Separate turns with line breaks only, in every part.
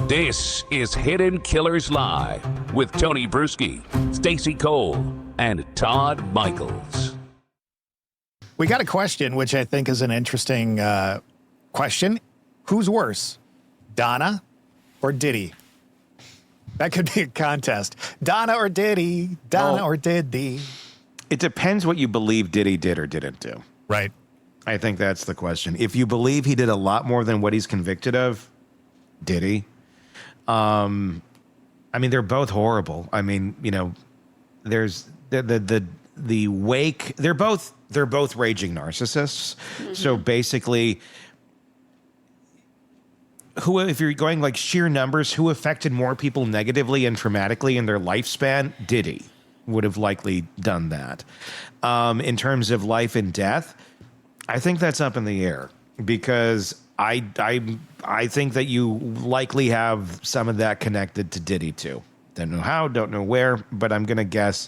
This is Hidden Killers Live with Tony Bruschi, Stacey Cole, and Todd Michaels.
We got a question, which I think is an interesting question. Who's worse, Donna or Diddy? That could be a contest. Donna or Diddy? Donna or Diddy?
It depends what you believe Diddy did or didn't do.
Right.
I think that's the question. If you believe he did a lot more than what he's convicted of, Diddy. I mean, they're both horrible. I mean, you know, there's the wake. They're both raging narcissists. Mm-hmm. So basically, if you're going like sheer numbers, who affected more people negatively and traumatically in their lifespan? Diddy would have likely done that. In terms of life and death, I think that's up in the air because I think that you likely have some of that connected to Diddy too. Don't know how, don't know where, but I'm going to guess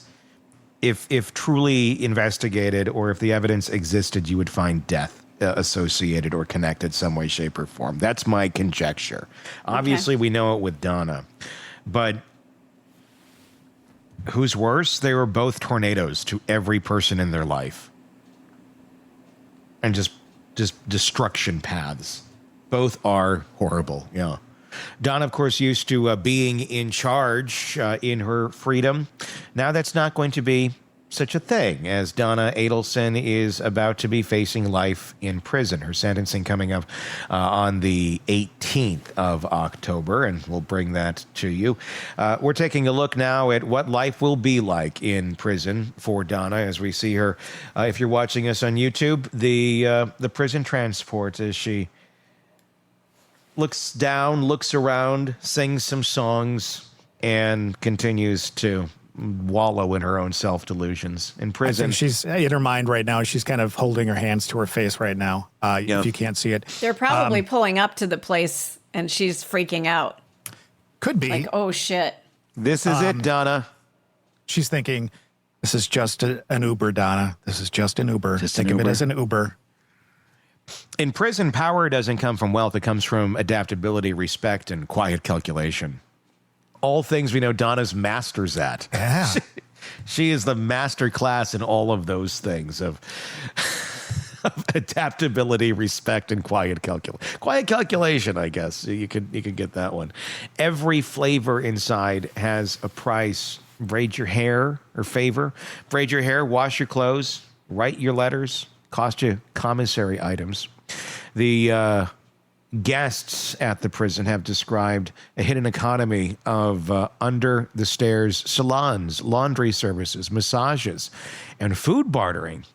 if truly investigated or if the evidence existed, you would find death associated or connected some way, shape, or form. That's my conjecture. Okay. Obviously, we know it with Donna, but who's worse? They were both tornadoes to every person in their life. And just destruction paths. Both are horrible, yeah. Donna, of course, used to being in charge in her freedom. Now that's not going to be such a thing, as Donna Adelson is about to be facing life in prison. Her sentencing coming up on the 18th of October, and we'll bring that to you. We're taking a look now at what life will be like in prison for Donna as we see her. If you're watching us on YouTube, the prison transport as she looks down, looks around, sings some songs, and continues to wallow in her own self-delusions in prison.
I think she's in her mind right now. She's kind of holding her hands to her face right now. If you can't see it,
they're probably pulling up to the place and she's freaking out.
Could be
like, oh shit,
this is it, Donna.
She's thinking, this is just an Uber, Donna. This is just an Uber. Just think of it as an Uber.
In prison, power doesn't come from wealth. It comes from adaptability, respect, and quiet calculation. All things we know Donna's masters at.
Yeah.
She is the master class in all of those things of adaptability, respect, and quiet calculation. Quiet calculation, I guess. You could get that one. Every flavor inside has a price. Braid your hair or favor. Braid your hair, wash your clothes, write your letters, cost you commissary items. The guests at the prison have described a hidden economy of under-the-stairs salons, laundry services, massages, and food bartering.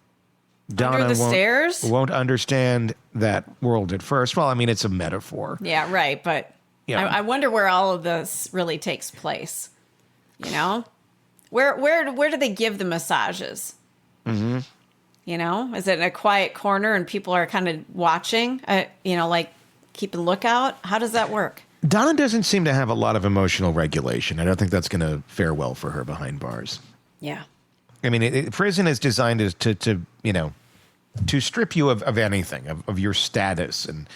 Donna
stairs?
won't understand that world at first. Well, I mean, it's a metaphor.
Yeah, right. But yeah. I wonder where all of this really takes place. You know? Where do they give the massages? Mm-hmm. You know? Is it in a quiet corner and people are kind of watching? Like keeping lookout? How does that work?
Donna doesn't seem to have a lot of emotional regulation. I don't think that's going to fare well for her behind bars.
Yeah.
I mean, prison is designed to strip you of anything, of your status. And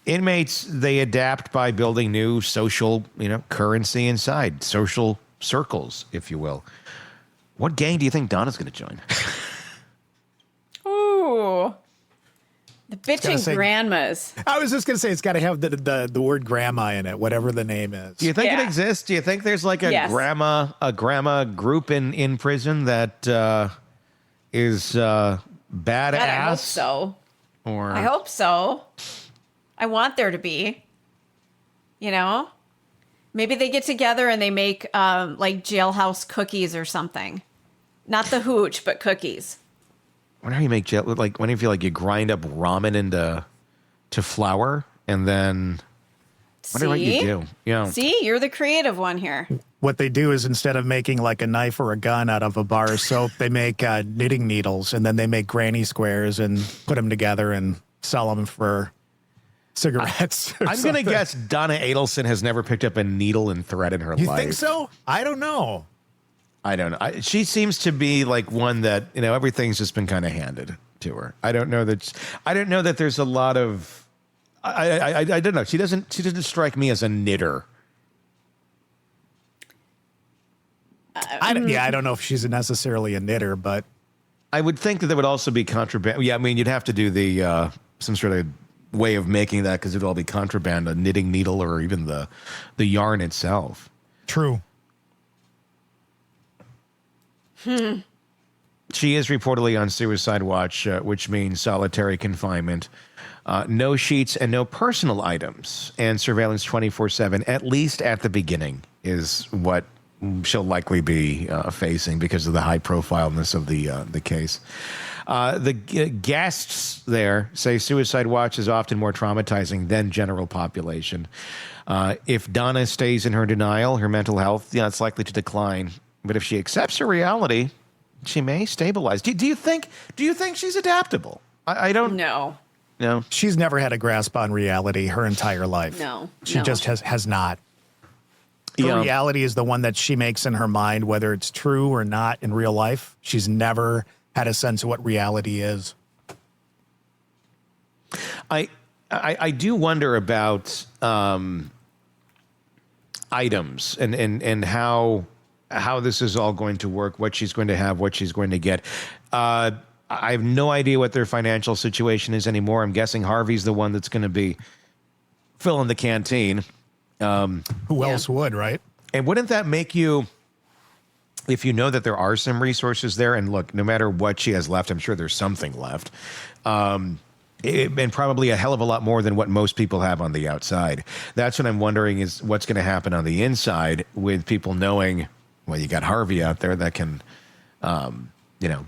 inmates, they adapt by building new social, currency inside, social circles, if you will. What gang do you think Donna's going to join?
Ooh. The bitching grandmas.
I was just going to say it's got to have the word grandma in it, whatever the name is.
Do you think it exists? Do you think there's like a grandma group in prison that is badass?
God, I hope so. I hope so. I want there to be. Maybe they get together and they make like jailhouse cookies or something. Not the hooch, but cookies.
Whenever you make when you feel like you grind up ramen into flour and then wonder what you do. Yeah.
See, you're the creative one here.
What they do is instead of making like a knife or a gun out of a bar of soap, they make knitting needles and then they make granny squares and put them together and sell them for cigarettes.
I'm going to guess Donna Adelson has never picked up a needle and thread in her life.
You think so? I don't know.
I don't know. She seems to be like one that, everything's just been kind of handed to her. I don't know that there's a lot of I don't know. She doesn't strike me as a knitter.
I don't know if she's necessarily a knitter, but
I would think that there would also be contraband. Yeah, I mean, you'd have to do the some sort of way of making that because it'd all be contraband, a knitting needle or even the yarn itself.
True.
She is reportedly on suicide watch, which means solitary confinement, no sheets and no personal items, and surveillance 24/7, at least at the beginning, is what she'll likely be facing because of the high profileness of the case. The guests there say suicide watch is often more traumatizing than general population. If Donna stays in her denial, her mental health, it's likely to decline. But if she accepts her reality, she may stabilize. Do you think she's adaptable? I don't
know.
No.
She's never had a grasp on reality her entire life.
No.
She just has not. Her reality is the one that she makes in her mind, whether it's true or not in real life. She's never had a sense of what reality is.
I do wonder about items and how this is all going to work, what she's going to have, what she's going to get. I have no idea what their financial situation is anymore. I'm guessing Harvey's the one that's going to be filling the canteen.
Who else would, right?
And wouldn't that make you, if you know that there are some resources there, and look, no matter what she has left, I'm sure there's something left, and probably a hell of a lot more than what most people have on the outside. That's what I'm wondering is what's going to happen on the inside with people knowing, well, you got Harvey out there that can,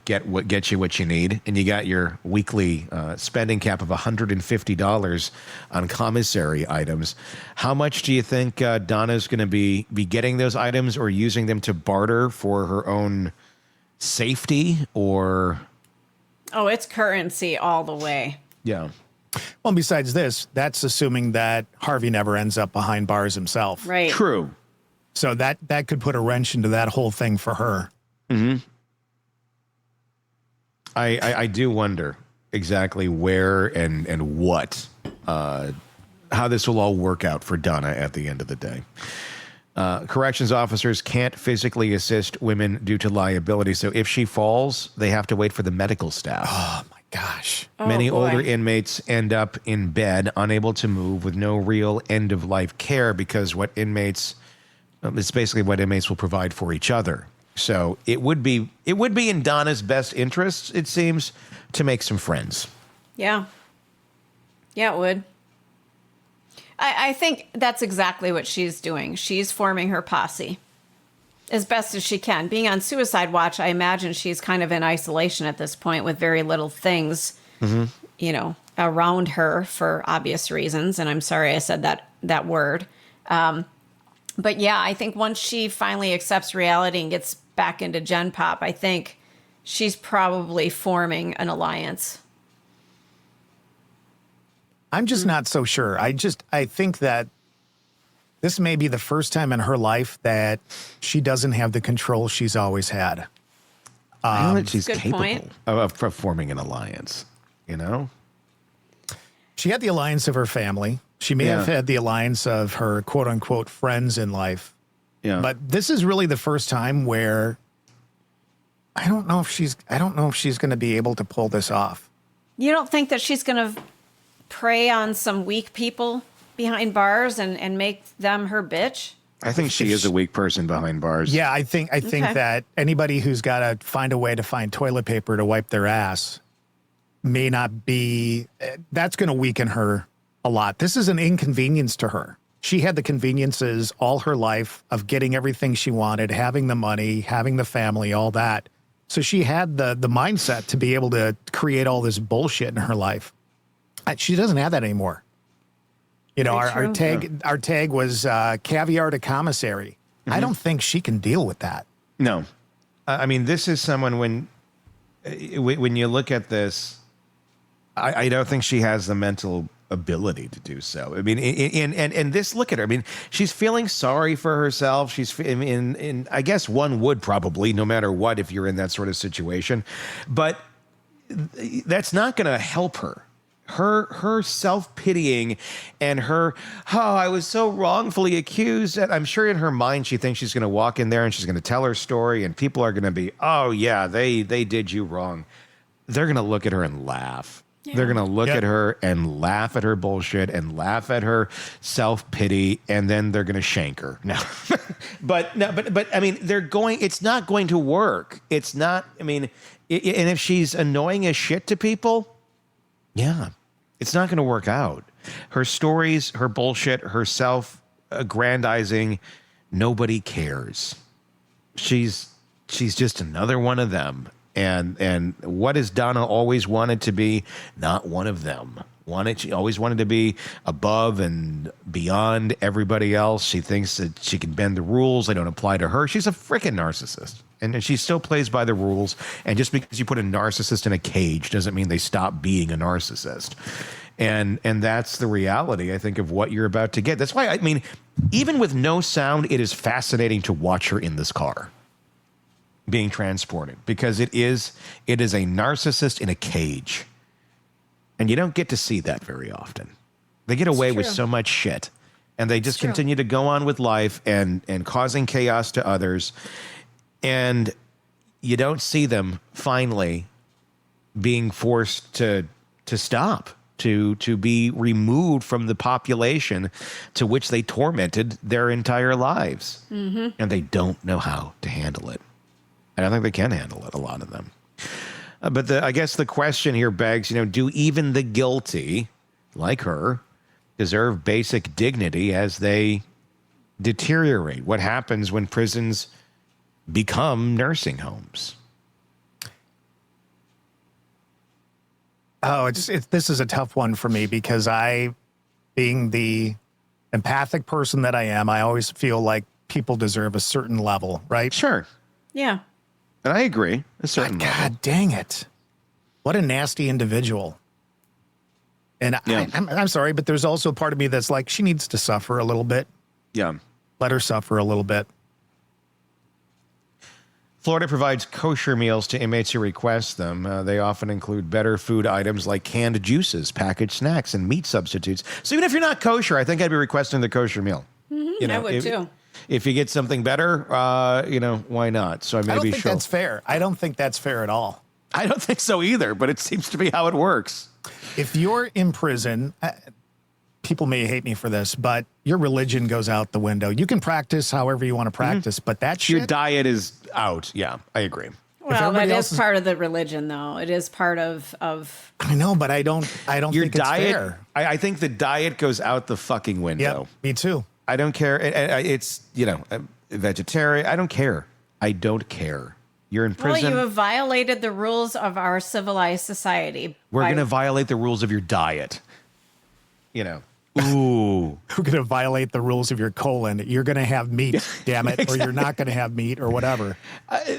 get you what you need, and you got your weekly spending cap of $150 on commissary items. How much do you think Donna's going to be getting those items or using them to barter for her own safety or?
Oh, it's currency all the way.
Yeah.
Well, besides this, that's assuming that Harvey never ends up behind bars himself.
Right.
True.
So that could put a wrench into that whole thing for her.
Mm-hmm. I do wonder exactly where and what, how this will all work out for Donna at the end of the day. Corrections officers can't physically assist women due to liability. So if she falls, they have to wait for the medical staff.
Oh, my gosh.
Many older inmates end up in bed, unable to move, with no real end-of-life care because it's basically what inmates will provide for each other. So it would be in Donna's best interests, it seems, to make some friends.
Yeah. Yeah, it would. I think that's exactly what she's doing. She's forming her posse as best as she can. Being on suicide watch, I imagine she's kind of in isolation at this point with very little things, around her for obvious reasons. And I'm sorry I said that word. But yeah, I think once she finally accepts reality and gets back into Gen Pop, I think she's probably forming an alliance.
I'm just not so sure. I think that this may be the first time in her life that she doesn't have the control she's always had.
I know that she's
Good
capable
point.
of forming an alliance,
She had the alliance of her family. She may have had the alliance of her quote unquote friends in life.
Yeah.
But this is really the first time where I don't know if she's going to be able to pull this off.
You don't think that she's going to prey on some weak people behind bars and make them her bitch?
I think she is a weak person behind bars.
Yeah, I think that anybody who's got to find a way to find toilet paper to wipe their ass may not be, that's going to weaken her a lot. This is an inconvenience to her. She had the conveniences all her life of getting everything she wanted, having the money, having the family, all that. So she had the mindset to be able to create all this bullshit in her life. She doesn't have that anymore. Our tag was caviar to commissary. Mm-hmm. I don't think she can deal with that.
No. I mean, this is someone when you look at this, I don't think she has the mental ability to do so. I mean, and this, look at her. I mean, she's feeling sorry for herself. I guess one would probably, no matter what, if you're in that sort of situation, but that's not going to help her. her self-pitying and her, I was so wrongfully accused. And I'm sure in her mind she thinks she's going to walk in there and she's going to tell her story and people are going to be, oh yeah, they did you wrong. They're going to look at her and laugh. Yeah. They're going to look at her and laugh at her bullshit and laugh at her self-pity, and then they're going to shank her. No. But I mean, it's not going to work. It's not, I mean, and if she's annoying as shit to people, yeah, it's not going to work out. Her stories, her bullshit, her self-aggrandizing, nobody cares. She's just another one of them. And what has Donna always wanted to be? Not one of them. She always wanted to be above and beyond everybody else. She thinks that she can bend the rules. They don't apply to her. She's a freaking narcissist. And she still plays by the rules. And just because you put a narcissist in a cage doesn't mean they stop being a narcissist. And that's the reality, I think, of what you're about to get. That's why, I mean, even with no sound, it is fascinating to watch her in this car being transported, because it is a narcissist in a cage. And you don't get to see that very often. They get away with so much shit, and they just continue to go on with life and causing chaos to others. And you don't see them finally being forced to stop, to be removed from the population to which they tormented their entire lives. Mm-hmm. And they don't know how to handle it. I don't think they can handle it, a lot of them. But I guess the question here begs, do even the guilty, like her, deserve basic dignity as they deteriorate? What happens when prisons become nursing homes?
Oh, this is a tough one for me, because being the empathic person that I am, I always feel like people deserve a certain level, right?
Sure.
Yeah.
And I agree. A certain level.
God dang it. What a nasty individual. And yeah. I'm sorry, but there's also a part of me that's like, she needs to suffer a little bit.
Yeah.
Let her suffer a little bit.
Florida provides kosher meals to inmates who request them. They often include better food items like canned juices, packaged snacks, and meat substitutes. So even if you're not kosher, I think I'd be requesting the kosher meal.
Mm-hmm, I would too.
If you get something better, why not? So
I don't think that's fair. I don't think that's fair at all.
I don't think so either, but it seems to be how it works.
If you're in prison, people may hate me for this, but your religion goes out the window. You can practice however you want to practice, but that shit...
Your diet is out. Yeah, I agree.
Well, that is part of the religion, though. It is part of...
I know, but I don't your think diet, it's fair.
I think the diet goes out the fucking window.
Yep, me too.
I don't care. It's, vegetarian. I don't care. I don't care. You're in prison.
Well, you have violated the rules of our civilized society.
We're going to violate the rules of your diet. Ooh.
We're going to violate the rules of your colon. You're going to have meat, damn it, exactly. Or you're not going to have meat or whatever.
I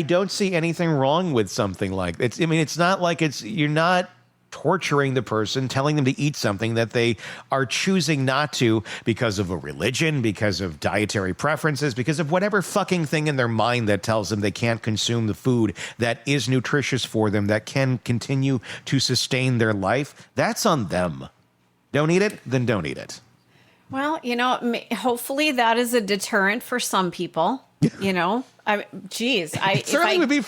don't see anything wrong with something like this. It's not like you're not torturing the person, telling them to eat something that they are choosing not to because of a religion, because of dietary preferences, because of whatever fucking thing in their mind that tells them they can't consume the food that is nutritious for them, that can continue to sustain their life. That's on them. Don't eat it, then don't eat it.
Well, hopefully that is a deterrent for some people.
Certainly would be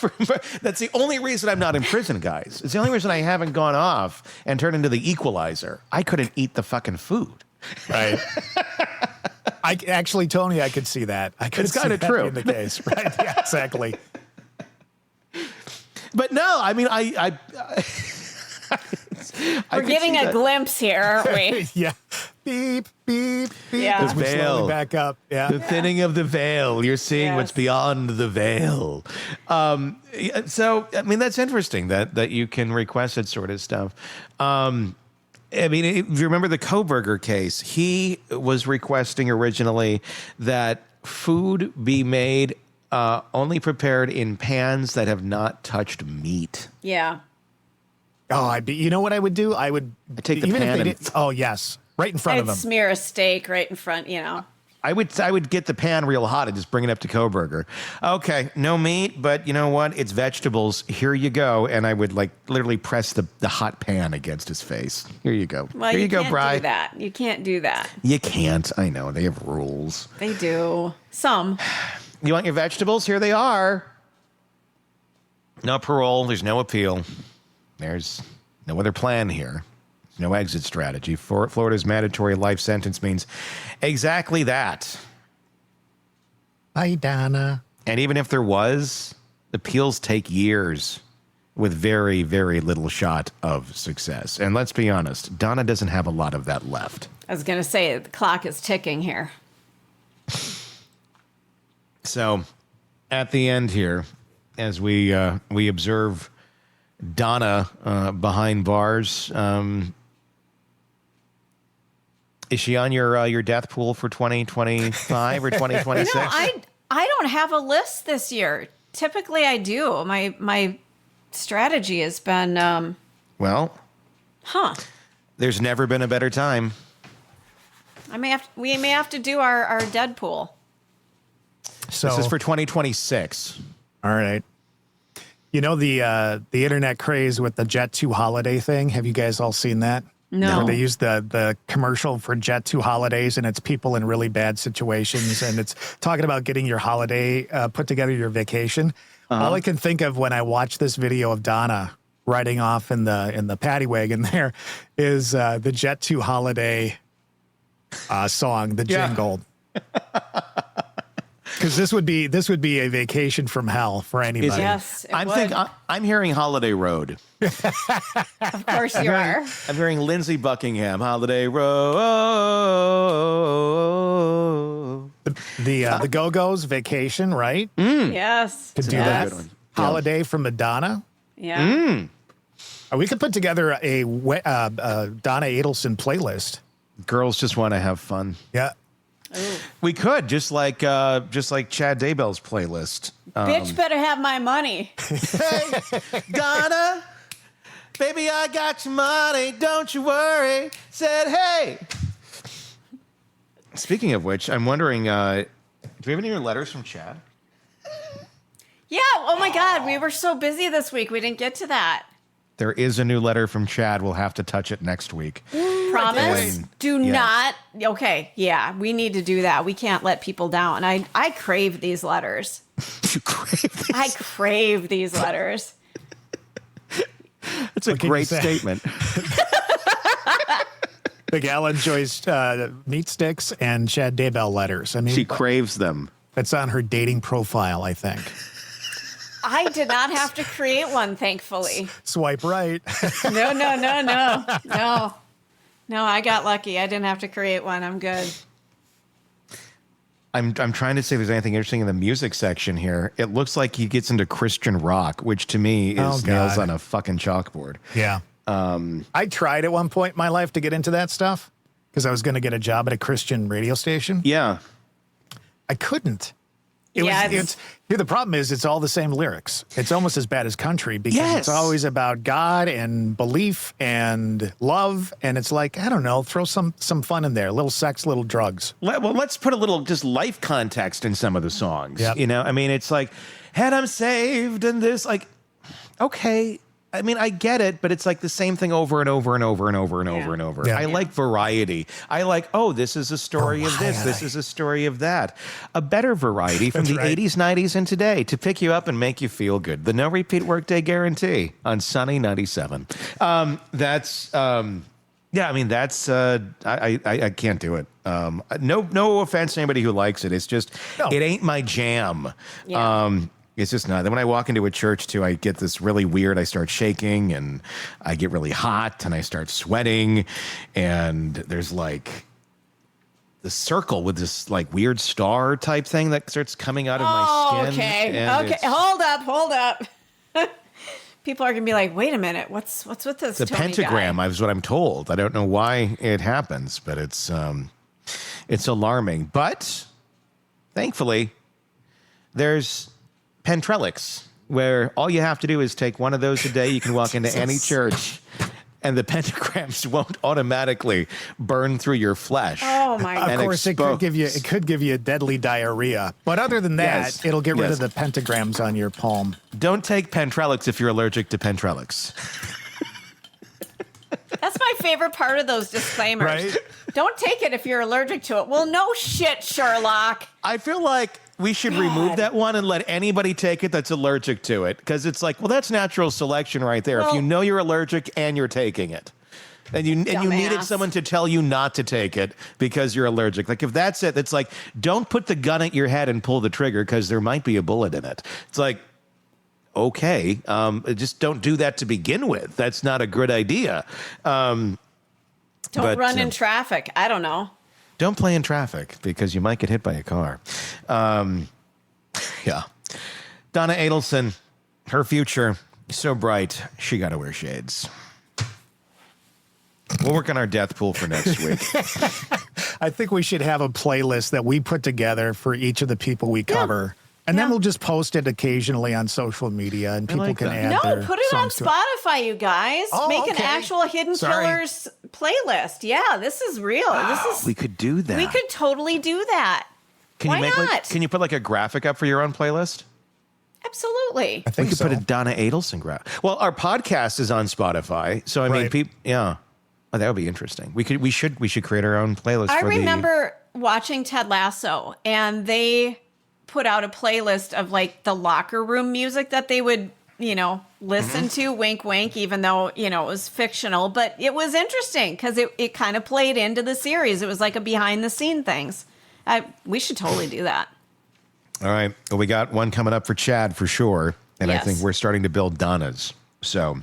that's the only reason I'm not in prison, guys. It's the only reason I haven't gone off and turned into the equalizer. I couldn't eat the fucking food.
Right. Tony, I could see that.
It's kind of true.
In the case, right? Yeah, exactly.
But no,
we're getting a glimpse here, aren't we?
Yeah. Beep, beep, beep.
Yeah.
As we slowly back up. Yeah.
The thinning of the veil. You're seeing what's beyond the veil. So, that's interesting that you can request that sort of stuff. If you remember the Kohberger case, he was requesting originally that food be made only prepared in pans that have not touched meat.
Yeah.
Oh, you know what I would do? I'd
take the pan
oh, yes. Right in front of them.
I'd smear a steak right in front,
I would get the pan real hot and just bring it up to Coburger. Okay, no meat, but you know what? It's vegetables. Here you go. And I would like literally press the hot pan against his face. Here you go.
Well,
Here you go, Bri.
Do that. You can't do that.
You can't. I know. They have rules.
They do. Some.
You want your vegetables? Here they are. No parole. There's no appeal. There's no other plan here. No exit strategy. Florida's mandatory life sentence means exactly that.
Bye, Donna.
And even if there was, appeals take years with very, very little shot of success. And let's be honest, Donna doesn't have a lot of that left.
I was going to say, the clock is ticking here.
So at the end here, as we observe Donna behind bars, is she on your death pool for 2025 or 2026?
I don't have a list this year. Typically, I do. My strategy has been
There's never been a better time.
We
may have to do our dead pool.
So
this is for 2026.
All right. You know the internet craze with the Jet 2 holiday thing? Have you guys all seen that?
No.
Where they use the commercial for Jet 2 holidays, and it's people in really bad situations, and it's talking about getting your holiday put together, your vacation. All I can think of when I watch this video of Donna riding off in the paddy wagon there is the Jet 2 holiday song, the jingle. Because this would be a vacation from hell for anybody.
Yes,
I'm hearing Holiday Road.
Of course you are.
I'm hearing Lindsey Buckingham, Holiday Road.
The Go-Go's Vacation, right?
Yes.
Could do that. Holiday from Madonna.
Yeah.
Mm.
We could put together a Donna Adelson playlist.
Girls just want to have fun.
Yeah.
Ooh.
We could just like Chad Daybell's playlist.
Bitch better have my money.
Hey, Donna, baby, I got your money. Don't you worry. Said, hey. Speaking of which, I'm wondering, do we have any more letters from Chad?
Yeah. Oh my God, we were so busy this week. We didn't get to that.
There is a new letter from Chad. We'll have to touch it next week.
Promise? Do
Yes.
not. Okay. Yeah, we need to do that. We can't let people down. I crave these letters.
You crave these.
I crave these letters.
That's a great statement.
The gal enjoys meat sticks and Chad Daybell letters. I mean,
She craves them.
that's on her dating profile, I think.
I did not have to create one, thankfully.
Swipe right.
No. No, I got lucky. I didn't have to create one. I'm good.
I'm trying to see if there's anything interesting in the music section here. It looks like he gets into Christian rock, which to me is nails on a fucking chalkboard.
Yeah. I tried at one point in my life to get into that stuff because I was going to get a job at a Christian radio station.
Yeah.
I couldn't. The problem is it's all the same lyrics. It's almost as bad as country because it's always about God and belief and love. And it's like, I don't know, throw some fun in there. A little sex, little drugs.
Well, let's put a little just life context in some of the songs.
Yep.
You know, I mean, it's like, and I'm saved and this, like, okay. I mean, I get it, but it's like the same thing over and over and over and over and over and over.
Yeah.
I like variety. I like, this is a story of this. This is a story of that. A better variety from the 80s, 90s, and today to pick you up and make you feel good. The no repeat workday guarantee on Sunny 97. I can't do it. No offense to anybody who likes it. It's just, it ain't my jam.
Yeah.
It's just not. Then when I walk into a church too, I get this really weird. I start shaking and I get really hot and I start sweating. And there's like the circle with this like weird star type thing that starts coming out of my skin.
Okay. Hold up. People are gonna be like, wait a minute, what's with this?
The
Tony
pentagram
guy?
is what I'm told. I don't know why it happens, but it's alarming. But thankfully, there's Pentrelix, where all you have to do is take one of those a day. You can walk into any church and the pentagrams won't automatically burn through your flesh.
Oh my God.
Of course, it could give you deadly diarrhea. But other than that, it'll get rid of the pentagrams on your palm.
Don't take Pentrelix if you're allergic to Pentrelix.
That's my favorite part of those disclaimers.
Right?
Don't take it if you're allergic to it. Well, no shit, Sherlock.
I feel like we should remove that one and let anybody take it that's allergic to it. Because it's like, well, that's natural selection right there. If you know you're allergic and you're taking it. And you needed someone to tell you not to take it because you're allergic. Like, if that's it, it's like, don't put the gun at your head and pull the trigger because there might be a bullet in it. It's like, okay, just don't do that to begin with. That's not a good idea.
Don't run in traffic. I don't know.
Don't play in traffic because you might get hit by a car. Yeah. Donna Adelson, her future so bright, she got to wear shades. We'll work on our death pool for next week.
I think we should have a playlist that we put together for each of the people we cover. And then we'll just post it occasionally on social media, and people can add their
put it on
songs to
Spotify, you guys.
Oh,
Make an actual Hidden Killers playlist. Yeah, this is real.
We could do that.
We could totally do that. Why not?
Can you put like a graphic up for your own playlist?
Absolutely.
I think
we could put a Donna Adelson graphic. Well, our podcast is on Spotify, so I mean, people, oh, that would be interesting. We should create our own playlist.
I remember watching Ted Lasso, and they put out a playlist of like the locker room music that they would, listen to, wink, wink, even though, it was fictional. But it was interesting because it kind of played into the series. It was like a behind the scene things. We should totally do that.
All right. Well, we got one coming up for Chad for sure. And I think we're starting to build Donna's. So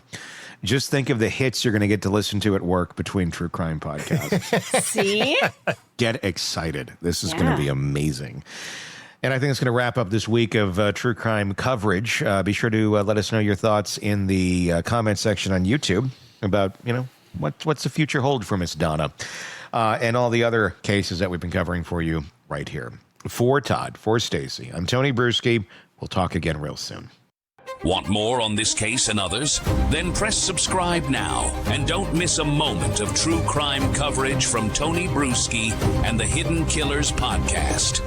just think of the hits you're going to get to listen to at work between true crime podcasts.
See?
Get excited. This is going to be amazing. And I think it's going to wrap up this week of true crime coverage. Be sure to let us know your thoughts in the comment section on YouTube about, what's the future hold for Miss Donna and all the other cases that we've been covering for you right here. For Todd, for Stacy, I'm Tony Bruschi. We'll talk again real soon.
Want more on this case and others? Then press subscribe now and don't miss a moment of true crime coverage from Tony Bruschi and the Hidden Killers podcast.